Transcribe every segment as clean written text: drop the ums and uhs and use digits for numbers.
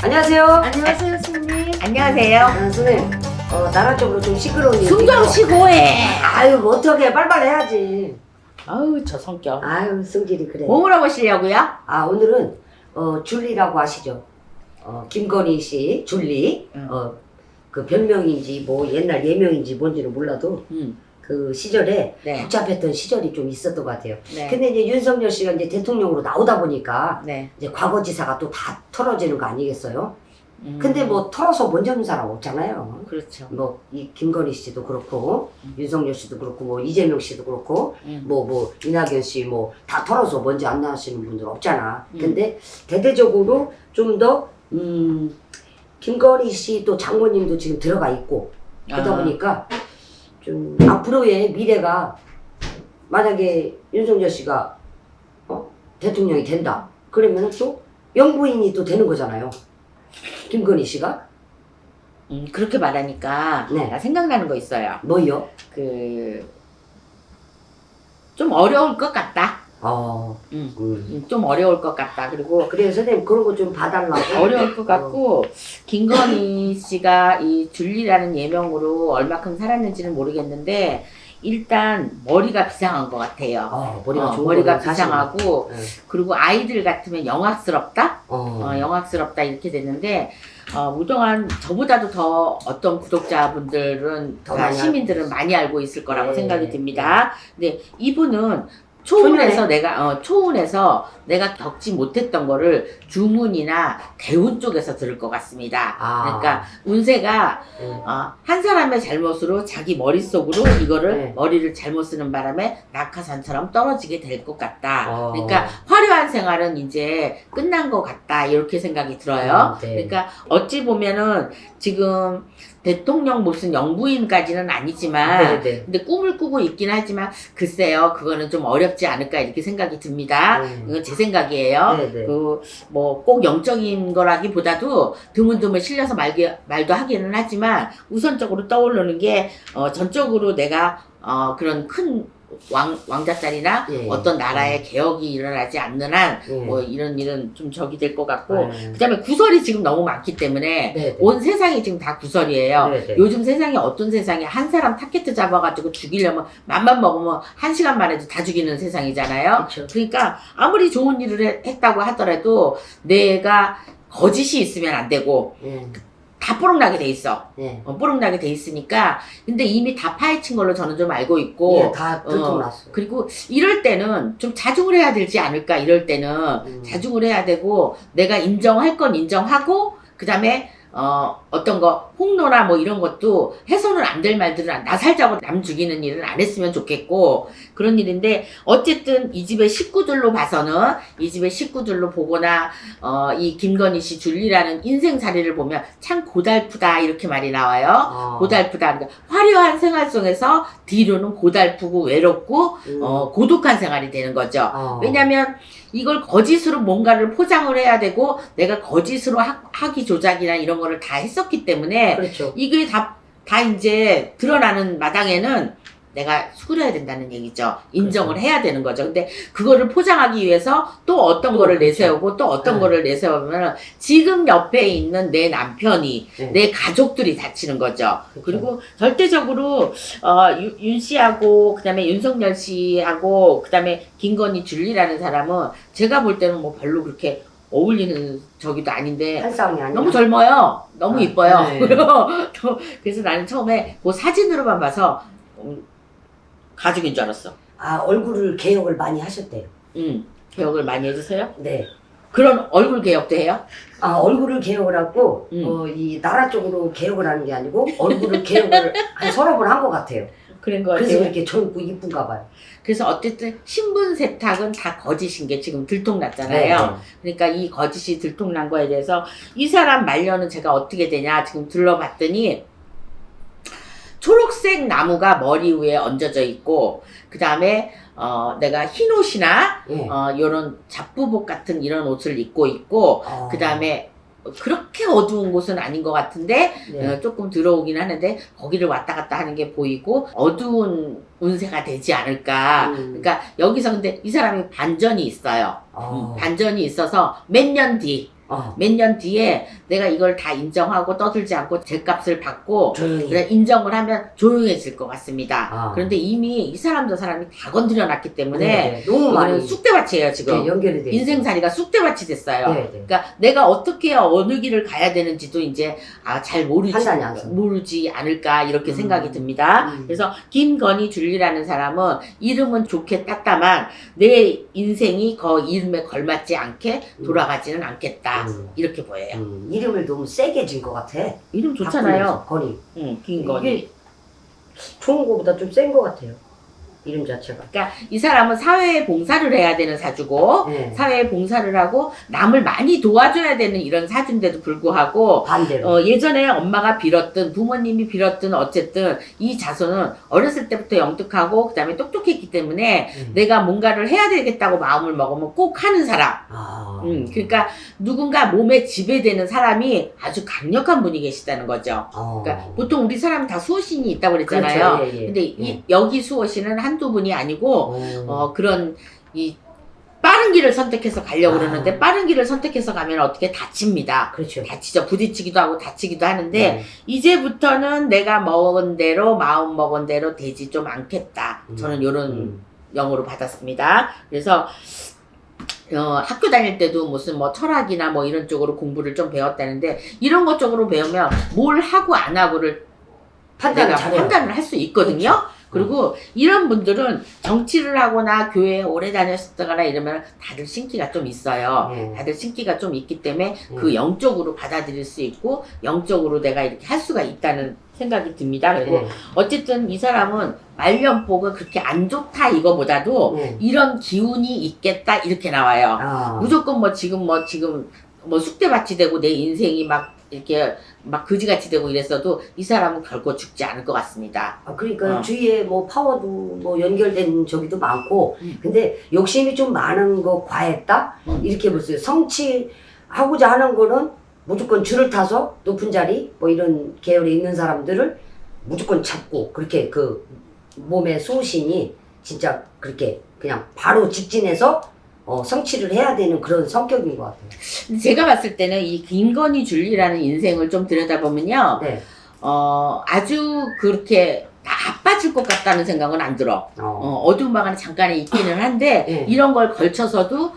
안녕하세요. 안녕하세요, 스님. 안녕하세요. 선생님, 나라 쪽으로 좀 시끄러운 얘기. 숨 좀 쉬고 해. 아유, 뭐 어떻게 빨빨 해야지. 아우, 저 성격. 아유, 성질이 그래. 뭐 물어보시려고요? 아, 오늘은 줄리라고 아시죠? 김건희 씨 줄리. 그 별명인지 뭐 옛날 예명인지 뭔지는 몰라도 그 시절에 네. 복잡했던 시절이 좀 있었던 것 같아요. 네. 근데 이제 윤석열 씨가 이제 대통령으로 나오다 보니까 네. 이제 과거지사가 또 다 털어지는 거 아니겠어요? 근데 뭐 털어서 먼저 하는 사람 없잖아요. 그렇죠. 뭐 이 김건희 씨도 그렇고 윤석열 씨도 그렇고 뭐 이재명 씨도 그렇고 뭐 이낙연 씨 뭐 다 털어서 먼저 안 나오시는 분들 없잖아. 근데 대대적으로 좀 더 김건희 씨 또 장모님도 지금 들어가 있고 그러다 보니까 좀 앞으로의 미래가 만약에 윤석열 씨가 대통령이 된다 그러면 또 영부인이 또 되는 거잖아요. 김건희 씨가. 그렇게 말하니까 네. 나 생각나는 거 있어요. 뭐요? 좀 어려울 것 같다. 좀 어려울 것 같다. 그리고 그래서 선생님 그런 거 좀 봐달라고. 어려울 것 같고 김건희 씨가 이 줄리라는 예명으로 얼마큼 살았는지는 모르겠는데 일단 머리가 비상한 것 같아요. 머리가 비상하고 그리고 아이들 같으면 영악스럽다? 영악스럽다 이렇게 됐는데 그동안 저보다도 더 어떤 구독자분들은 시민들은 많이 알고 있을 거라고 생각이 듭니다. 근데 이분은 초운에서 내가 겪지 못했던 거를 주문이나 대운 쪽에서 들을 것 같습니다. 그러니까 운세가 한 사람의 잘못으로 자기 머릿속으로 이거를 머리를 잘못 쓰는 바람에 낙하산처럼 떨어지게 될 것 같다. 그러니까 화려한 생활은 이제 끝난 것 같다. 이렇게 생각이 들어요. 그러니까 어찌 보면은 지금 대통령 무슨 영부인까지는 아니지만 근데 꿈을 꾸고 있긴 하지만 글쎄요 그거는 좀 어렵지 않을까 이렇게 생각이 듭니다. 이건 제 생각이에요. 뭐 꼭 영적인 거라기보다도 드문드문 실려서 말도 하기는 하지만 우선적으로 떠오르는 게 전적으로 내가 그런 큰 왕자딸이나 어떤 나라의 개혁이 일어나지 않는 한 뭐 이런 일은 좀 적이 될 것 같고 그 다음에 구설이 지금 너무 많기 때문에 온 세상이 지금 다 구설이에요. 요즘 세상이 어떤 세상이 한 사람 타겟 잡아가지고 죽이려면 맘만 먹으면 1시간만 해도 다 죽이는 세상이잖아요. 그러니까 아무리 좋은 일을 했다고 하더라도 내가 거짓이 있으면 안 되고 다 뽀록나게 돼 있어. 뽀록나게 돼 있으니까. 근데 이미 다 파헤친 걸로 저는 좀 알고 있고. 다 들통났어. 그리고 이럴 때는 좀 자중을 해야 되지 않을까. 이럴 때는 자중을 해야 되고 내가 인정할 건 인정하고 그 다음에 어떤 거 폭로나 뭐 이런 것도 해서는 안 될 말들은 나 살자고 남 죽이는 일은 안 했으면 좋겠고 그런 일인데 어쨌든 이 집의 식구들로 봐서는 이 집의 식구들로 보거나 이 김건희 씨 줄리라는 인생살이를 보면 참 고달프다 이렇게 말이 나와요. 고달프다. 그러니까 화려한 생활 속에서 뒤로는 고달프고 외롭고 고독한 생활이 되는 거죠. 왜냐면 이걸 거짓으로 뭔가를 포장을 해야 되고 내가 거짓으로 학위 조작이나 이런 거를 다 했었기 때문에 이게 다 이제 드러나는 마당에는 내가 수그려야 된다는 얘기죠. 인정을 해야 되는 거죠. 근데 그거를 포장하기 위해서 또 어떤 거를 내세우고 또 어떤 거를 내세우면 지금 옆에 있는 내 남편이 내 가족들이 다치는 거죠. 그리고 절대적으로 윤 씨하고 그다음에 윤석열 씨하고 그다음에 김건희 줄리라는 사람은 제가 볼 때는 뭐 별로 그렇게 어울리는 저기도 아닌데 한쌍이 아니야. 너무 젊어요. 너무 이뻐요. 그래서 나는 처음에 그 사진으로만 봐서 가족인 줄 알았어. 얼굴을 개혁을 많이 하셨대요. 개혁을 많이 해주세요? 네. 그런 얼굴 개혁도 해요? 얼굴을 개혁을 하고 이 나라 쪽으로 개혁을 하는 게 아니고 얼굴을 개혁을 한 서너 번 한 것 같아요. 그런 거 같아요. 그래서 이렇게 젊고 이쁜가 봐요. 그래서 어쨌든 신분 세탁은 다 거짓인 게 지금 들통났잖아요. 그러니까 이 거짓이 들통난 거에 대해서 이 사람 말년은 제가 어떻게 되냐 지금 둘러봤더니 초록색 나무가 머리 위에 얹어져 있고 그 다음에 내가 흰 옷이나 요런 잡부복 같은 이런 옷을 입고 있고 그 다음에 그렇게 어두운 곳은 아닌 것 같은데 조금 들어오긴 하는데 거기를 왔다 갔다 하는 게 보이고 어두운 운세가 되지 않을까. 그러니까 여기서 근데 이 사람이 반전이 있어요. 반전이 있어서 몇 년 뒤 몇 년 뒤에 내가 이걸 다 인정하고 떠들지 않고 죗값을 받고 조용히. 그래 인정을 하면 조용해질 것 같습니다. 아. 그런데 이미 이 사람이 다 건드려 놨기 때문에 네, 너무 이거는 많이 쑥대밭이에요 지금. 네, 연결이 돼. 인생살이가 쑥대밭이 됐어요. 네, 네. 그러니까 내가 어떻게 어느 길을 가야 되는지도 이제 잘 판단이 안 서요. 모르지 않을까 이렇게 생각이 듭니다. 그래서 김건희 줄리라는 사람은 이름은 좋게 땄다만 내 인생이 그 이름에 걸맞지 않게 돌아가지는 않겠다 이렇게 보여요. 이름을 너무 세게 진 것 같아. 이름 좋잖아요. 건희. 김건희. 이게 좋은 거보다 좀 센 것 같아요. 이름 자체가. 그러니까 이 사람은 사회에 봉사를 해야 되는 사주고 네. 사회에 봉사를 하고 남을 많이 도와줘야 되는 이런 사주인데도 불구하고 반대로. 예전에 엄마가 빌었든 부모님이 빌었든 어쨌든 이 자손은 어렸을 때부터 영특하고 그 다음에 똑똑했기 때문에 내가 뭔가를 해야 되겠다고 마음을 먹으면 꼭 하는 사람. 그러니까 누군가 몸에 지배되는 사람이 아주 강력한 분이 계시다는 거죠. 그러니까 보통 우리 사람은 다 수호신이 있다고 그랬잖아요. 그렇죠. 예, 예. 근데 여기 수호신은 한두 분이 아니고 그런 이 빠른 길을 선택해서 가려고 그러는데 빠른 길을 선택해서 가면 어떻게 다칩니다. 그렇죠. 다치죠. 부딪히기도 하고 다치기도 하는데 이제부터는 내가 먹은 대로 마음 먹은 대로 되지 좀 않겠다. 저는 이런 영어로 받았습니다. 그래서 학교 다닐 때도 무슨 뭐 철학이나 뭐 이런 쪽으로 공부를 좀 배웠다는데 이런 것 쪽으로 배우면 뭘 하고 안 하고를 판단을 할 수 있거든요. 그렇죠. 그리고 이런 분들은 정치를 하거나 교회에 오래 다녔었거나 이러면 다들 신기가 좀 있어요. 다들 신기가 좀 있기 때문에 그 영적으로 받아들일 수 있고 영적으로 내가 이렇게 할 수가 있다는 생각이 듭니다. 그리고 어쨌든 이 사람은 말년복은 그렇게 안 좋다 이거보다도 이런 기운이 있겠다 이렇게 나와요. 무조건 지금 쑥대밭이 되고 내 인생이 막 이렇게 막 그지같이 되고 이랬어도 이 사람은 결코 죽지 않을 것 같습니다. 그러니까 주위에 뭐 파워도 뭐 연결된 저기도 많고 근데 욕심이 좀 많은 거 과했다? 이렇게 보세요. 성취하고자 하는 거는 무조건 줄을 타서 높은 자리 뭐 이런 계열에 있는 사람들을 무조건 잡고 그렇게 그 몸의 소신이 진짜 그렇게 그냥 바로 직진해서 성취를 해야 되는 그런 성격인 것 같아요. 제가 봤을 때는 이 김건희 줄리라는 인생을 좀 들여다보면요. 아주 그렇게 나빠질 것 같다는 생각은 안 들어. 어두운 방 안에 잠깐에 있기는 한데 이런 걸 걸쳐서도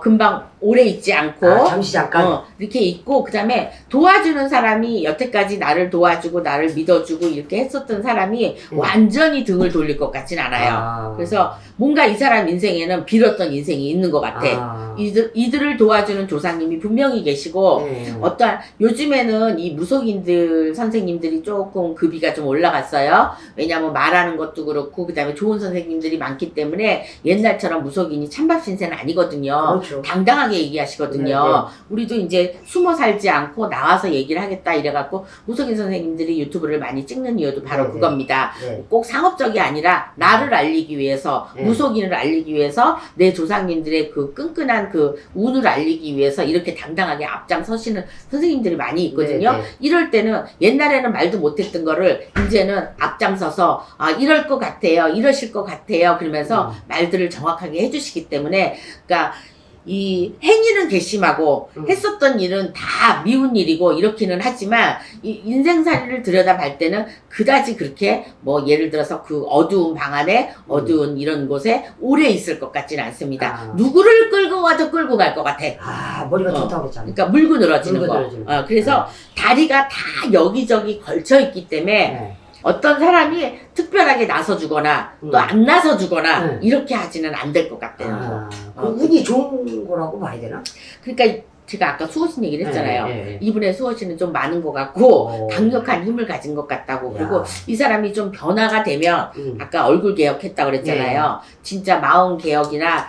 금방 오래 있지 않고 잠시 잠깐 이렇게 있고 그 다음에 도와주는 사람이 여태까지 나를 도와주고 나를 믿어주고 이렇게 했었던 사람이 완전히 등을 돌릴 것 같진 않아요. 그래서 뭔가 이 사람 인생에는 빌었던 인생이 있는 것 같아. 이들을 도와주는 조상님이 분명히 계시고 어떠한 요즘에는 이 무속인들 선생님들이 조금 급이가 좀 올라갔어요. 왜냐하면 말하는 것도 그렇고 그 다음에 좋은 선생님들이 많기 때문에 옛날처럼 무속인이 찬밥 신세는 아니거든요. 그렇죠. 당당하게 얘기하시거든요. 우리도 이제 숨어 살지 않고 나와서 얘기를 하겠다 이래갖고 무속인 선생님들이 유튜브를 많이 찍는 이유도 바로 그겁니다. 꼭 상업적이 아니라 나를 알리기 위해서 무속인을 알리기 위해서 내 조상님들의 그 끈끈한 그 운을 알리기 위해서 이렇게 당당하게 앞장서시는 선생님들이 많이 있거든요. 이럴 때는 옛날에는 말도 못했던 거를 이제는 앞장서서 이럴 것 같아요. 이러실 것 같아요. 그러면서 말들을 정확하게 해주시기 때문에 그러니까 이 행위는 괘씸하고 했었던 일은 다 미운 일이고 이렇기는 하지만 이 인생살이를 들여다볼 때는 그다지 그렇게 뭐 예를 들어서 그 어두운 방 안에 어두운 이런 곳에 오래 있을 것 같지는 않습니다. 누구를 끌고 와도 끌고 갈 것 같아. 머리가 좋다고 그랬잖아. 그러니까 물고 늘어지는 거. 그래서 다리가 다 여기저기 걸쳐 있기 때문에 어떤 사람이 특별하게 나서주거나 또 안 나서주거나 이렇게 하지는 안 될 것 같아요. 운이 좋은 거라고 봐야 되나? 그러니까 제가 아까 수호신 얘기를 했잖아요. 이분의 수호신은 좀 많은 것 같고 강력한 힘을 가진 것 같다고. 그리고 이 사람이 좀 변화가 되면 아까 얼굴 개혁했다고 그랬잖아요. 진짜 마음 개혁이나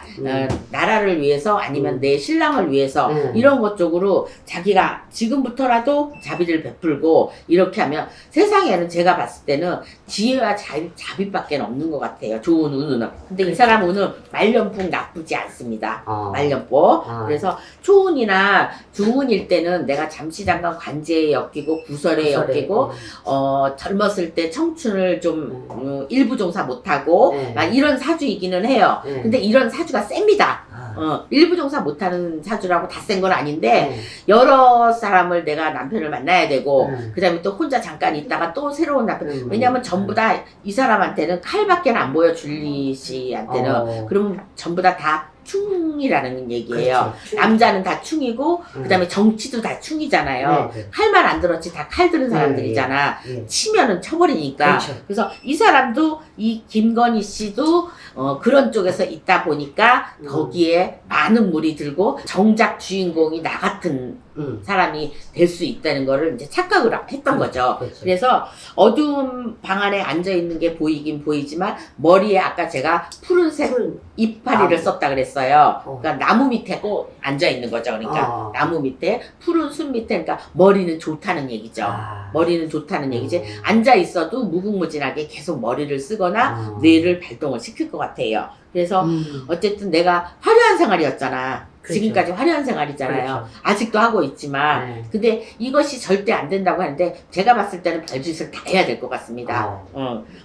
나라를 위해서 아니면 내 신랑을 위해서 이런 것 쪽으로 자기가 지금부터라도 자비를 베풀고 이렇게 하면 세상에는 제가 봤을 때는 지혜와 자비밖에 없는 것 같아요. 좋은 운은. 근데 이 사람 운은 말년풍 나쁘지 않습니다. 말년보. 그래서 초운이나 중운일 때는 내가 잠시 잠깐 관제에 엮이고 구설에 엮이고 젊었을 때 청춘을 좀 일부종사 못하고 막 이런 사주이기는 해요. 근데 이런 사주가 셉니다. 일부 종사 못하는 사주라고 다 센 건 아닌데 네. 여러 사람을 내가 남편을 만나야 되고 네. 그 다음에 또 혼자 잠깐 있다가 또 새로운 남편 왜냐면 전부 네. 다 이 사람한테는 칼밖에 안 보여 줄리 씨한테는 그러면 전부 다 충이라는 얘기예요. 그렇죠. 남자는 다 충이고 그 다음에 정치도 다 충이잖아요. 네, 네. 칼만 안 들었지 다 칼 들은 사람들이잖아. 예. 치면은 쳐버리니까. 그렇죠. 그래서 이 사람도 이 김건희 씨도 그런 쪽에서 있다 보니까 거기에 많은 물이 들고 정작 주인공이 나 같은 사람이 될 수 있다는 거를 이제 착각을 했던 거죠. 그렇죠. 그래서 어두운 방 안에 앉아 있는 게 보이긴 보이지만 머리에 아까 제가 푸른색 이파리를 썼다 그랬어요. 그러니까 나무 밑에 꼭 앉아 있는 거죠. 그러니까 나무 밑에 푸른 숲 밑에 그러니까 머리는 좋다는 얘기죠. 머리는 좋다는 얘기지. 앉아 있어도 무궁무진하게 계속 머리를 쓰거나 뇌를 발동을 시킬 것 같아요. 그래서 어쨌든 내가 화려한 생활이었잖아. 그렇죠. 지금까지 화려한 생활이잖아요. 그렇죠. 아직도 하고 있지만 네. 근데 이것이 절대 안 된다고 하는데 제가 봤을 때는 별짓을 다 해야 될 것 같습니다.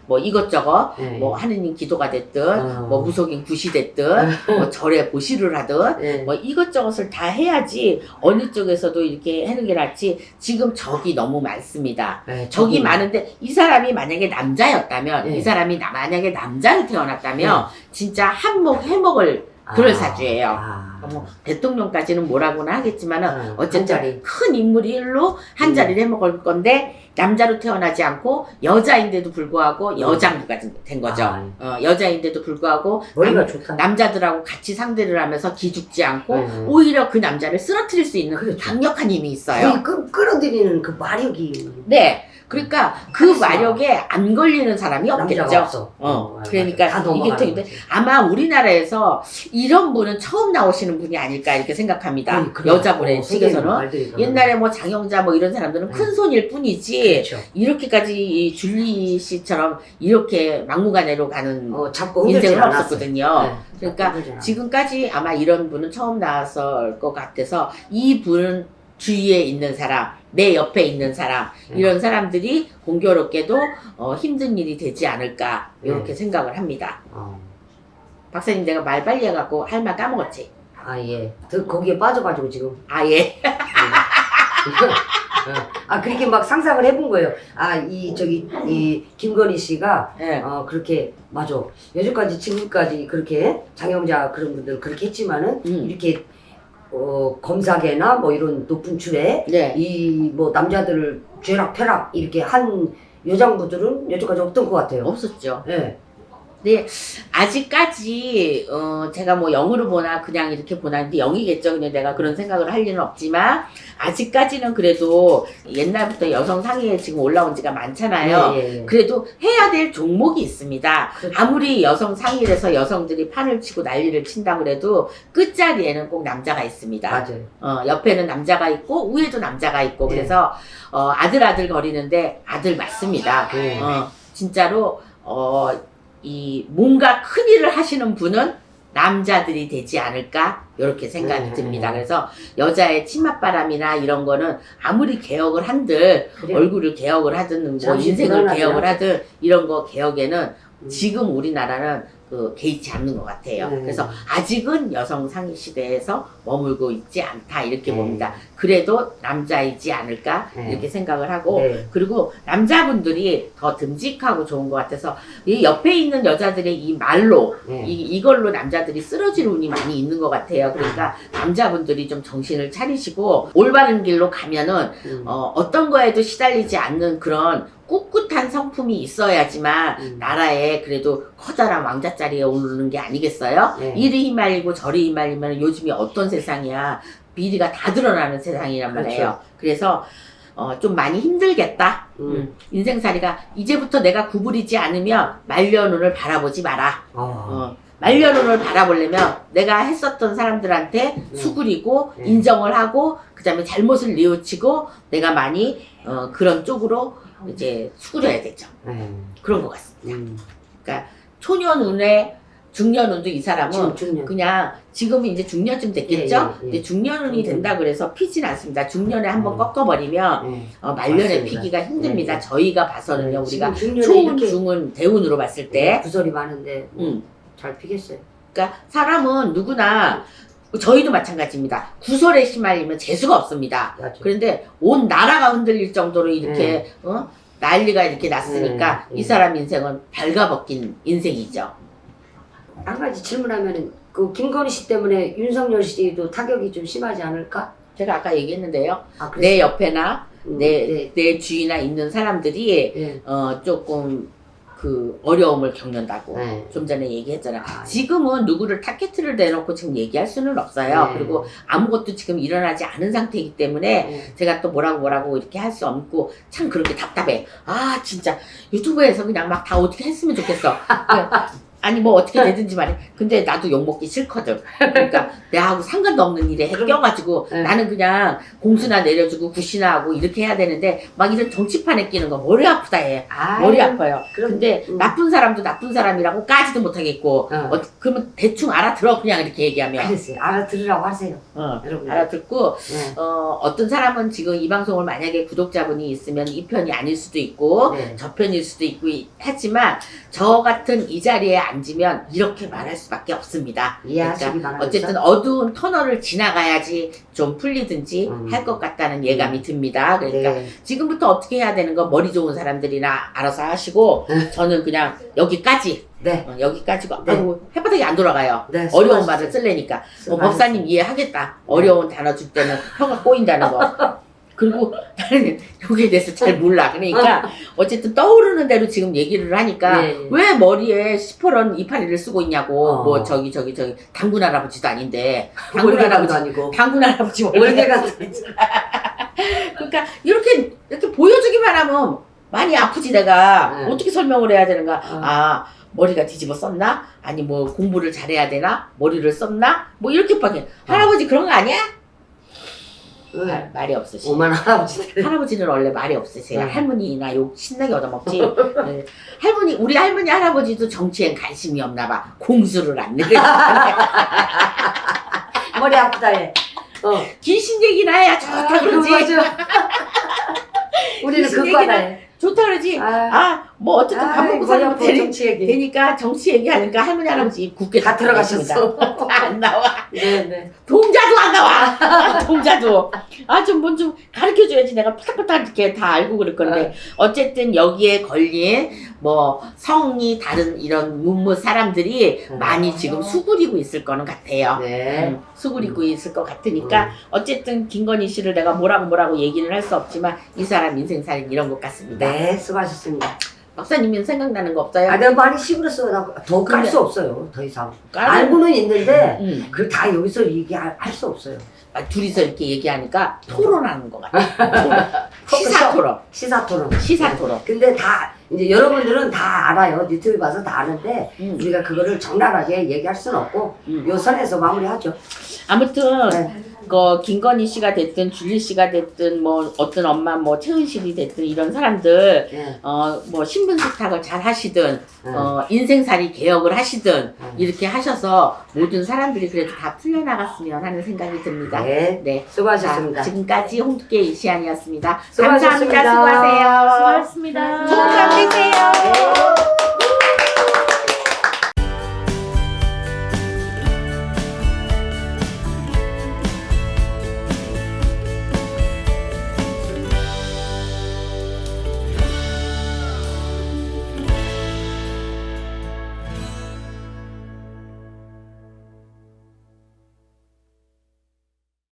뭐 이것저것 네. 뭐 하느님 기도가 됐든 뭐 무속인 굿이 됐든 뭐 절에 보시를 하든 네. 뭐 이것저것을 다 해야지 어느 쪽에서도 이렇게 하는 게 낫지. 지금 적이 너무 많습니다. 네, 적이 많은데 이 사람이 만약에 남자였다면 네. 이 사람이 만약에 남자로 태어났다면 진짜 한몫 해먹을 그럴 사주예요. 뭐 대통령까지는 뭐라고는 하겠지만은 어쨌든 큰 인물로 한 자리를 해먹을 건데 남자로 태어나지 않고 여자인데도 불구하고 여장부가 된 거죠. 여자인데도 불구하고 머리가 좋다. 남자들하고 같이 상대를 하면서 기죽지 않고 오히려 그 남자를 쓰러뜨릴 수 있는 그렇죠. 강력한 힘이 있어요. 끌어들이는 그 마력이. 네. 그러니까 그 마력에 안 걸리는 사람이 없겠죠. 없어. 그러니까 이게 되게 아마 우리나라에서 이런 분은 처음 나오시는 분이 아닐까 이렇게 생각합니다. 여자분의 측에서는 옛날에 뭐 장영자 뭐 이런 사람들은 큰 손일 뿐이지 그렇죠. 이렇게까지 이 줄리 씨처럼 이렇게 막무가내로 가는 잡고 인생은 없었거든요. 네. 그러니까 지금까지 아마 이런 분은 처음 나왔을 것 같아서 이 분은 주위에 있는 사람, 내 옆에 있는 사람 이런 사람들이 공교롭게도 힘든 일이 되지 않을까 이렇게 생각을 합니다. 박사님 내가 말 빨리 해갖고 할 말 까먹었지? 아 예. 거기에 빠져가지고 지금. 아 예. 그렇게 막 상상을 해본 거예요. 이 김건희 씨가 네. 그렇게 맞아. 여태까지 지금까지 그렇게 장영자 그런 분들 그렇게 했지만은 이렇게 검사계나 뭐 이런 높은 줄에 네. 이 뭐 남자들을 죄락펴락 이렇게 한 여장부들은 여태까지 없던 것 같아요. 없었죠. 네. 근데 아직까지 제가 뭐 영으로 보나 그냥 이렇게 보나 근데 영이겠죠. 근데 내가 그런 생각을 할 일은 없지만 아직까지는 그래도 옛날부터 여성 상위에 지금 올라온 지가 많잖아요. 예. 그래도 해야 될 종목이 있습니다. 그렇죠. 아무리 여성 상위에서 여성들이 판을 치고 난리를 친다 그래도 끝자리에는 꼭 남자가 있습니다. 맞아요. 옆에는 남자가 있고 위에도 남자가 있고 그래서 아들 거리는데 아들 맞습니다. 진짜로 이 뭔가 큰 일을 하시는 분은 남자들이 되지 않을까 이렇게 생각이 듭니다. 그래서 여자의 치맛바람이나 이런 거는 아무리 개혁을 한들 얼굴을 개혁을 하든 뭐 인생을 개혁을 하든 이런 거 개혁에는 지금 우리나라는 개의치 않는 것 같아요. 그래서 아직은 여성 상위 시대에서 머물고 있지 않다 이렇게 봅니다. 그래도 남자이지 않을까 이렇게 생각을 하고 그리고 남자분들이 더 듬직하고 좋은 것 같아서 이 옆에 있는 여자들의 이 말로 이걸로 남자들이 쓰러질 운이 많이 있는 것 같아요. 그러니까 남자분들이 좀 정신을 차리시고 올바른 길로 가면은 어떤 거에도 시달리지 않는 그런 꿋꿋한 성품이 있어야지만 나라에 그래도 커다란 왕자 자리에 오르는 게 아니겠어요? 이리 휘말리고 저리 휘말리면 요즘이 어떤 세상이야. 비리가 다 드러나는 세상이란 말이에요. 그래서 좀 많이 힘들겠다. 인생살이가 이제부터 내가 구부리지 않으면 말년운을 바라보지 마라. 말년운을 바라보려면 내가 했었던 사람들한테 수그리고 인정을 하고 그 다음에 잘못을 뉘우치고 내가 많이 그런 쪽으로 이제 수그려야 되죠. 그런 것 같습니다. 그러니까 초년운에 중년운도 이 사람은 그냥 지금은 이제 중년쯤 됐겠죠? 근데 중년운이 된다 그래서 피진 않습니다. 중년에 한번 꺾어버리면 말년에 피기가 힘듭니다. 저희가 봐서는요. 우리가 초운, 중은, 대운으로 봤을 때 구설이 많은데 잘 피겠어요. 그러니까 사람은 누구나 저희도 마찬가지입니다. 구설에 시말리면 재수가 없습니다. 맞아. 그런데 온 나라가 흔들릴 정도로 이렇게 난리가 이렇게 났으니까 이 사람 인생은 발가벗긴 인생이죠. 한 가지 질문하면은 그 김건희 씨 때문에 윤석열 씨도 타격이 좀 심하지 않을까? 제가 아까 얘기했는데요. 아, 내 옆에나 네. 내 주위나 있는 사람들이 네. 조금 그 어려움을 겪는다고 네. 좀 전에 얘기했잖아요. 아, 지금은 누구를 타겟을 대놓고 지금 얘기할 수는 없어요. 네. 그리고 아무것도 지금 일어나지 않은 상태이기 때문에 네. 제가 또 뭐라고 이렇게 할 수 없고 참 그렇게 답답해. 아 진짜 유튜브에서 그냥 막 다 어떻게 했으면 좋겠어. 아니 뭐 어떻게 되든지 말해. 근데 나도 욕먹기 싫거든. 그러니까 내하고 상관도 없는 일에 껴가지고 네. 나는 그냥 공수나 내려주고 굿이나 하고 이렇게 해야 되는데 막 이런 정치판에 끼는 거 머리 아프다 해. 머리 아파요. 근데 나쁜 사람도 나쁜 사람이라고 까지도 못하겠고 그러면 대충 알아들어 그냥 이렇게 얘기하면. 그랬어요. 알아들으라고 하세요. 여러분. 알아듣고 네. 어떤 사람은 지금 이 방송을 만약에 구독자분이 있으면 이 편이 아닐 수도 있고 네. 저 편일 수도 있고 하지만 저 같은 이 자리에 앉으면 이렇게 말할 수밖에 없습니다. 이해하시기 그러니까 바랍니다. 어쨌든 어두운 터널을 지나가야지 좀 풀리든지 할 것 같다는 예감이 듭니다. 그러니까 네. 지금부터 어떻게 해야 되는 거 머리 좋은 사람들이나 알아서 하시고 저는 그냥 여기까지 네. 여기까지고 네. 아이고 혓바닥이 안 돌아가요. 네, 어려운 수고하셨어요. 말을 쓰려니까 뭐 수고하셨어요. 법사님 이해하겠다. 어려운 단어 줄 때는 혀가 꼬인다는 거. 그리고 나는 여기에 대해서 잘 몰라. 그러니까 어쨌든 떠오르는 대로 지금 얘기를 하니까 네. 왜 머리에 시퍼런 이파리를 쓰고 있냐고. 뭐 저기 당군 할아버지도 아닌데 월계감도 아니고 당군 할아버지 월계감. 그러니까 이렇게 보여주기만 하면 많이 아프지 내가. 네. 어떻게 설명을 해야 되는가. 아 머리가 뒤집어 썼나? 아니 뭐 공부를 잘해야 되나? 머리를 썼나? 뭐 이렇게밖에. 할아버지 그런 거 아니야? 말이 없으시. 오만 할아버지들. 할아버지는 원래 말이 없으세요. 네. 할머니나 욕 신나게 얻어먹지. 네. 우리 할머니 할아버지도 정치엔 관심이 없나 봐. 공수를 안 내려. 머리 아프다 얘. 귀신 얘기나 해야 좋다 그러지. 맞아. 우리는 귀신 그거다 얘기나 해. 좋다 그러지. 뭐 어쨌든 밥 먹고 머리 살면 아프고 정치 얘기. 되니까 정치 얘기하니까 할머니 할아버지 굳게 다 들어가셨어. 안 나와. 네네. 동자도 안 나와. 동자도. 좀 가르쳐 줘야지. 내가 파닥파닥 이렇게 다 알고 그럴 건데. 어쨌든 여기에 걸린 뭐 성이 다른 이런 문무 사람들이 많이 지금 수그리고 있을 거는 같아요. 네. 수그리고 있을 것 같으니까 어쨌든 김건희 씨를 내가 뭐라고 얘기는 할 수 없지만 이 사람 인생살인 이런 것 같습니다. 네, 수고하셨습니다. 박사님은 생각나는 거 없어요? 내가 많이 시부렸어. 더 깔 수 없어요. 더 이상. 깔- 알고는 있는데 그 그 다 여기서 얘기할 수 없어요. 둘이서 이렇게 얘기하니까 토론하는 것 같아. 시사토론. 시사토론. 시사토론. 근데 다 이제 여러분들은 다 알아요. 유튜브 봐서 다 아는데 우리가 그거를 적나라하게 얘기할 수는 없고 요 선에서 마무리하죠. 아무튼 네. 김건희 씨가 됐든 줄리 씨가 됐든 뭐 어떤 엄마 뭐 최은실이 됐든 이런 사람들 네. 뭐 신분 세탁을 잘 하시든 인생살이 개혁을 하시든 이렇게 하셔서 모든 사람들이 그래도 다 풀려나갔으면 하는 생각이 듭니다. 네. 수고하셨습니다. 자, 지금까지 홍두깨 이시안이었습니다. 수고하셨습니다. 감사합니다. 수고하세요. 수고하셨습니다. 좋은 밤 되세요. 네.